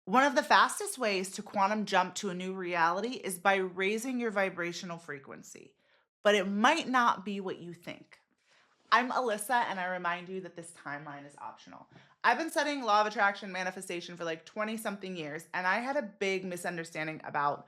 One of the fastest ways to quantum jump to a new reality is by raising your vibrational frequency, but it might not be what you think. I'm Alyssa, and I remind you that this timeline is optional. I've been studying law of attraction manifestation for like 20 something years, and I had a big misunderstanding about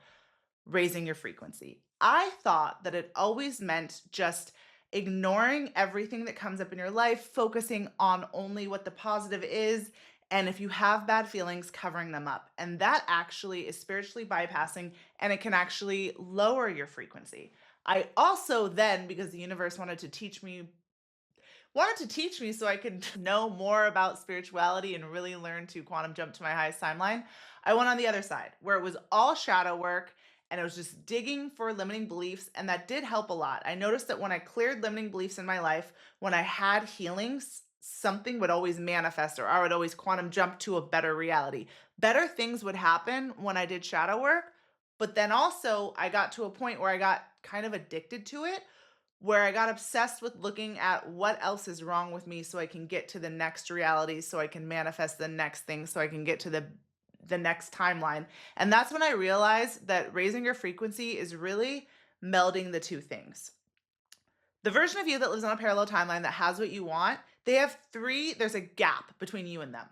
raising your frequency. I thought that it always meant just ignoring everything that comes up in your life, focusing on only what the positive is, and if you have bad feelings, covering them up. And that actually is spiritually bypassing, and it can actually lower your frequency. I also then, because the universe wanted to teach me so I could know more about spirituality and really learn to quantum jump to my highest timeline. I went on the other side where it was all shadow work and it was just digging for limiting beliefs. And that did help a lot. I noticed that when I cleared limiting beliefs in my life, when I had healings, something would always manifest or I would always quantum jump to a better reality. Better things would happen when I did shadow work. But then also, I got to a point where I got kind of addicted to it where I got obsessed with looking at what else is wrong with me so I can get to the next reality, so I can manifest the next thing, so I can get to the next timeline. And that's when I realized that raising your frequency is really melding the two things. The version of you that lives on a parallel timeline that has what you want, there's a gap between you and them.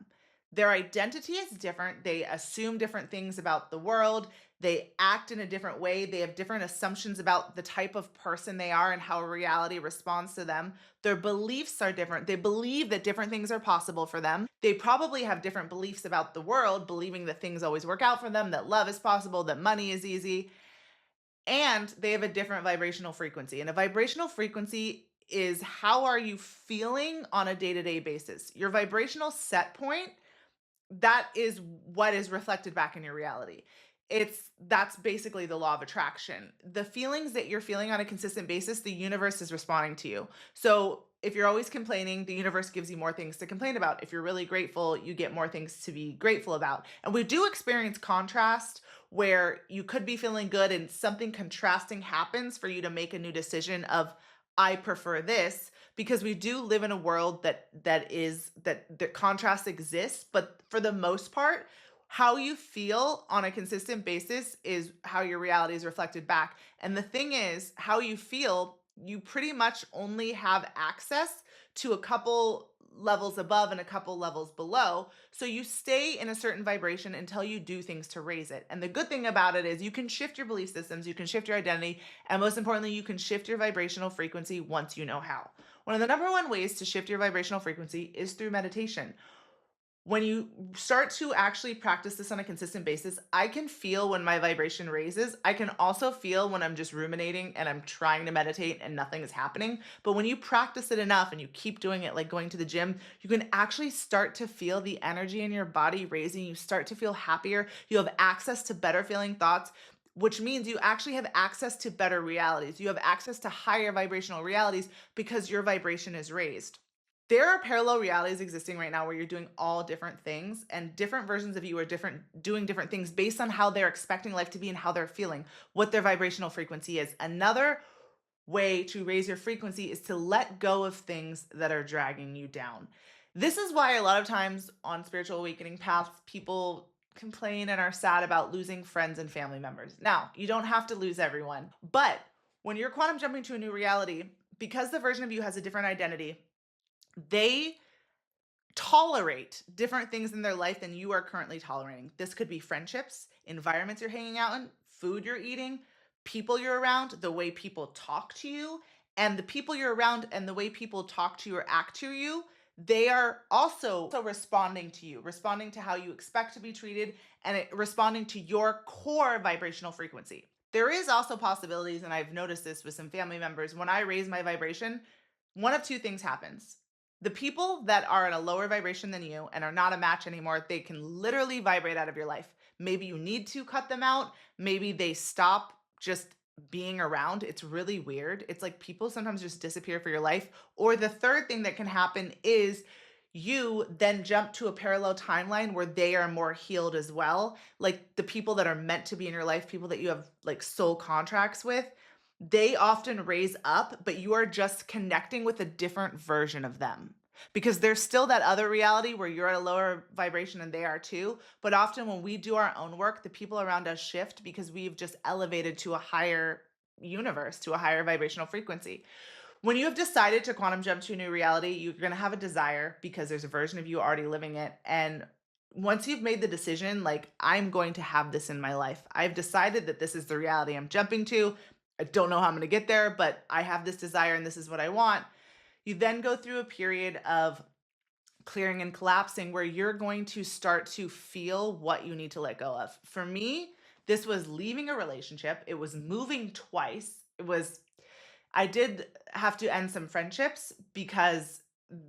Their identity is different. They assume different things about the world. They act in a different way. They have different assumptions about the type of person they are and how reality responds to them. Their beliefs are different. They believe that different things are possible for them. They probably have different beliefs about the world, believing that things always work out for them, that love is possible, that money is easy, and they have a different vibrational frequency. And a vibrational frequency is how are you feeling on a day-to-day basis. Your vibrational set point, that is what is reflected back in your reality. That's basically the law of attraction. The feelings that you're feeling on a consistent basis, the universe is responding to you. So if you're always complaining, the universe gives you more things to complain about. If you're really grateful, you get more things to be grateful about. And we do experience contrast where you could be feeling good and something contrasting happens for you to make a new decision of I prefer this, because we do live in a world that contrast exists, but for the most part, how you feel on a consistent basis is how your reality is reflected back. And the thing is, how you feel, you pretty much only have access to a couple levels above and a couple levels below. So you stay in a certain vibration until you do things to raise it. And the good thing about it is you can shift your belief systems, you can shift your identity, and most importantly, you can shift your vibrational frequency once you know how. One of the number one ways to shift your vibrational frequency is through meditation. When you start to actually practice this on a consistent basis, I can feel when my vibration raises. I can also feel when I'm just ruminating and I'm trying to meditate and nothing is happening. But when you practice it enough and you keep doing it, like going to the gym, you can actually start to feel the energy in your body raising. You start to feel happier. You have access to better feeling thoughts, which means you actually have access to better realities. You have access to higher vibrational realities because your vibration is raised. There are parallel realities existing right now where you're doing all different things and different versions of you are different doing different things based on how they're expecting life to be and how they're feeling, what their vibrational frequency is. Another way to raise your frequency is to let go of things that are dragging you down. This is why a lot of times on spiritual awakening paths, people complain and are sad about losing friends and family members. Now, you don't have to lose everyone, but when you're quantum jumping to a new reality, because the version of you has a different identity, they tolerate different things in their life than you are currently tolerating. This could be friendships, environments you're hanging out in, food you're eating, people you're around, the way people talk to you, and the people you're around and the way people talk to you or act to you. They are also responding to you, responding to how you expect to be treated, and responding to your core vibrational frequency. There is also possibilities, and I've noticed this with some family members. When I raise my vibration, one of two things happens. The people that are in a lower vibration than you and are not a match anymore, they can literally vibrate out of your life. Maybe you need to cut them out. Maybe they stop just being around. It's really weird. It's like people sometimes just disappear for your life. Or the third thing that can happen is you then jump to a parallel timeline where they are more healed as well. Like the people that are meant to be in your life, people that you have like soul contracts with, they often raise up, but you are just connecting with a different version of them. because there's still that other reality where you're at a lower vibration and they are too. But often when we do our own work, the people around us shift because we've just elevated to a higher universe, to a higher vibrational frequency. When you have decided to quantum jump to a new reality, you're going to have a desire because there's a version of you already living it. And once you've made the decision, like, I'm going to have this in my life, I've decided that this is the reality I'm jumping to. I don't know how I'm going to get there, but I have this desire and this is what I want. You then go through a period of clearing and collapsing where you're going to start to feel what you need to let go of. For me, this was leaving a relationship, it was moving twice. I did have to end some friendships because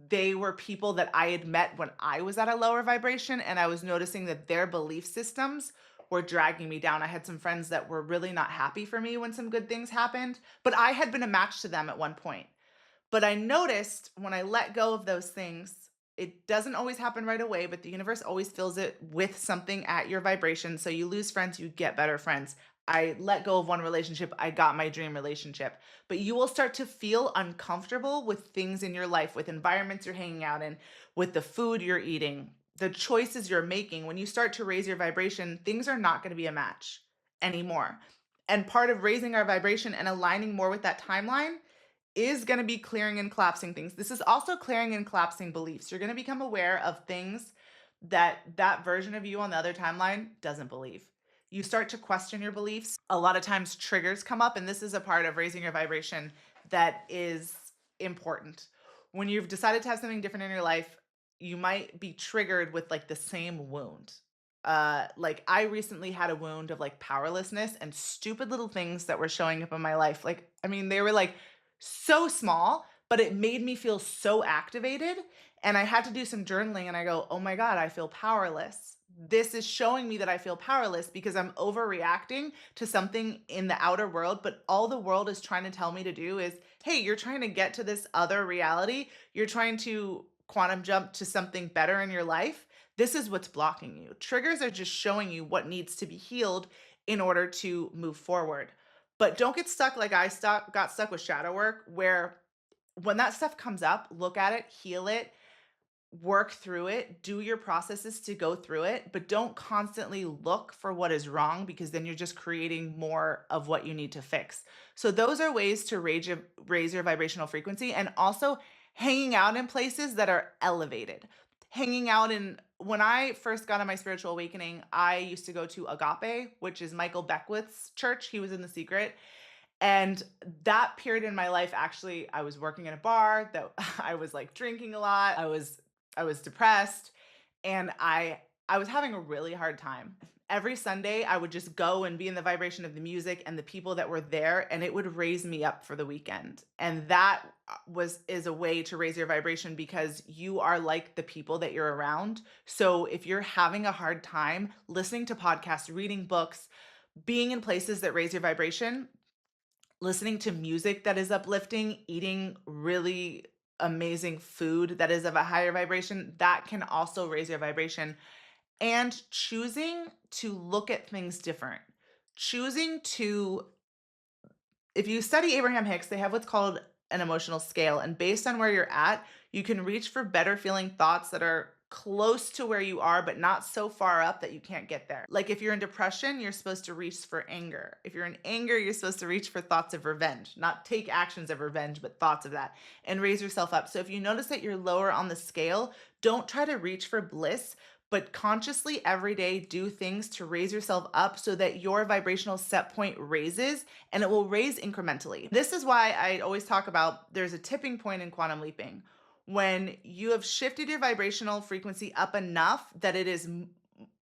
they were people that I had met when I was at a lower vibration, and I was noticing that their belief systems were dragging me down. I had some friends that were really not happy for me when some good things happened, but I had been a match to them at one point. But I noticed when I let go of those things, it doesn't always happen right away, but the universe always fills it with something at your vibration. So you lose friends, you get better friends. I let go of one relationship, I got my dream relationship. But you will start to feel uncomfortable with things in your life, with environments you're hanging out in, with the food you're eating, the choices you're making. When you start to raise your vibration, things are not going to be a match anymore. And part of raising our vibration and aligning more with that timeline is going to be clearing and collapsing things. This is also clearing and collapsing beliefs. You're going to become aware of things that that version of you on the other timeline doesn't believe. You start to question your beliefs. A lot of times triggers come up, and this is a part of raising your vibration that is important. When you've decided to have something different in your life, you might be triggered with like the same wound. Like, I recently had a wound of like powerlessness and stupid little things that were showing up in my life. Like, I mean, they were like so small, but it made me feel so activated. And I had to do some journaling, and I go, oh my God, I feel powerless. This is showing me that I feel powerless because I'm overreacting to something in the outer world. But all the world is trying to tell me to do is, hey, you're trying to get to this other reality. You're trying to quantum jump to something better in your life. This is what's blocking you. Triggers are just showing you what needs to be healed in order to move forward. But don't get stuck like got stuck with shadow work, where when that stuff comes up, look at it, heal it, work through it, do your processes to go through it, but don't constantly look for what is wrong because then you're just creating more of what you need to fix. So those are ways to raise your vibrational frequency, and also hanging out in places that are elevated. Hanging out in When I first got on my spiritual awakening, I used to go to Agape, which is Michael Beckwith's church. He was in The Secret. And that period in my life, actually, I was working in a bar that I was like drinking a lot. I was depressed, and I was having a really hard time. Every Sunday, I would just go and be in the vibration of the music and the people that were there, and it would raise me up for the weekend. And that was is a way to raise your vibration because you are like the people that you're around. So if you're having a hard time listening to podcasts, reading books, being in places that raise your vibration, listening to music that is uplifting, eating really amazing food that is of a higher vibration, that can also raise your vibration. And choosing to look at things different. Choosing to If you study Abraham Hicks, they have what's called an emotional scale. And based on where you're at, you can reach for better feeling thoughts that are close to where you are, but not so far up that you can't get there. Like, if you're in depression, you're supposed to reach for anger. If you're in anger, you're supposed to reach for thoughts of revenge, not take actions of revenge, but thoughts of that, and raise yourself up. So if you notice that you're lower on the scale, don't try to reach for bliss, but consciously every day do things to raise yourself up so that your vibrational set point raises, and it will raise incrementally. This is why I always talk about there's a tipping point in quantum leaping. When you have shifted your vibrational frequency up enough that it is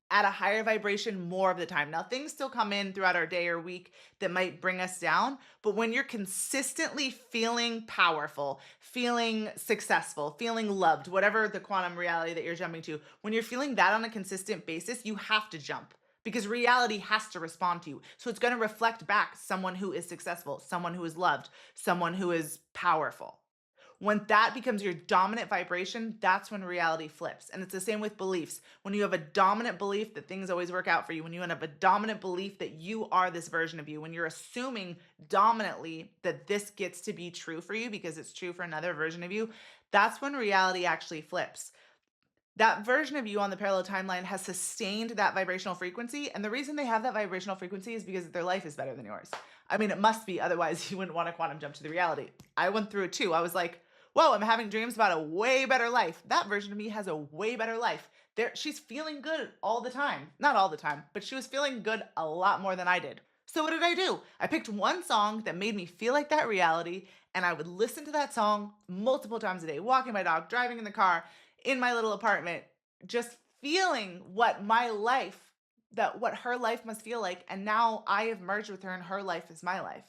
at a higher vibration more of the time. Now, things still come in throughout our day or week that might bring us down, but when you're consistently feeling powerful, feeling successful, feeling loved, whatever the quantum reality that you're jumping to, when you're feeling that on a consistent basis, you have to jump because reality has to respond to you. So it's going to reflect back someone who is successful, someone who is loved, someone who is powerful. When that becomes your dominant vibration, that's when reality flips. And it's the same with beliefs. When you have a dominant belief that things always work out for you, when you have a dominant belief that you are this version of you, when you're assuming dominantly that this gets to be true for you because it's true for another version of you, That's when reality actually flips. That version of you on the parallel timeline has sustained that vibrational frequency. And the reason they have that vibrational frequency is because their life is better than yours. I mean, it must be. Otherwise, you wouldn't want to quantum jump to the reality. I went through it too. I was like, whoa, I'm having dreams about a way better life. That version of me has a way better life. She's feeling good all the time. Not all the time, but she was feeling good a lot more than I did. So what did I do? I picked one song that made me feel like that reality, and I would listen to that song multiple times a day, walking my dog, driving in the car, in my little apartment, just feeling what her life must feel like. And now I have merged with her and her life is my life.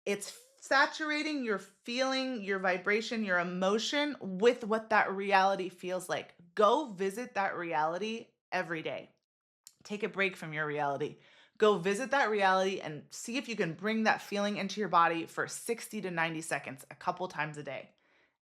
It's saturating your feeling, your vibration, your emotion with what that reality feels like. Go visit that reality every day. Take a break from your reality. Go visit that reality and see if you can bring that feeling into your body for 60 to 90 seconds a couple times a day,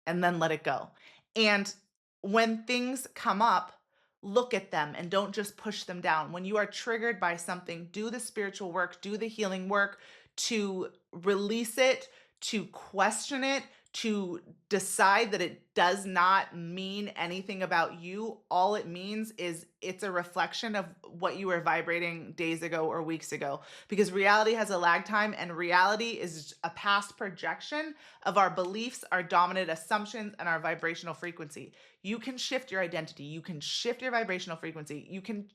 and then let it go. And when things come up, look at them and don't just push them down. When you are triggered by something, do the spiritual work, do the healing work to release it, to question it, to decide that it does not mean anything about you. All it means is it's a reflection of what you were vibrating days ago or weeks ago. Because reality has a lag time, and reality is a past projection of our beliefs, our dominant assumptions, and our vibrational frequency. You can shift your identity. You can shift your vibrational frequency. You can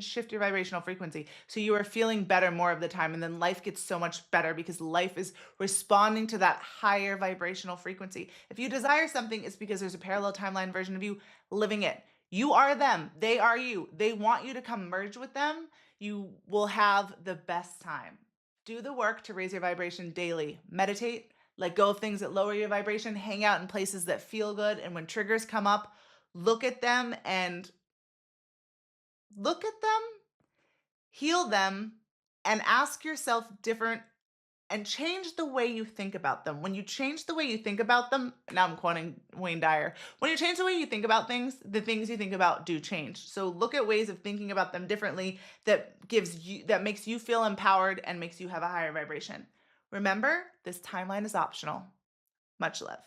shift your vibrational frequency so you are feeling better more of the time, and then life gets so much better because life is responding to that higher vibrational frequency. If you desire something, it's because there's a parallel timeline version of you living it. You are them, they are you. They want you to come merge with them. You will have the best time. Do the work to raise your vibration daily. Meditate, let go of things that lower your vibration, hang out in places that feel good, and when triggers come up, look at them and look at them, heal them, and ask yourself different and change the way you think about them. When you change the way you think about them, now I'm quoting Wayne Dyer. When you change the way you think about things, the things you think about do change. So look at ways of thinking about them differently that makes you feel empowered and makes you have a higher vibration. Remember, this timeline is optional. Much love.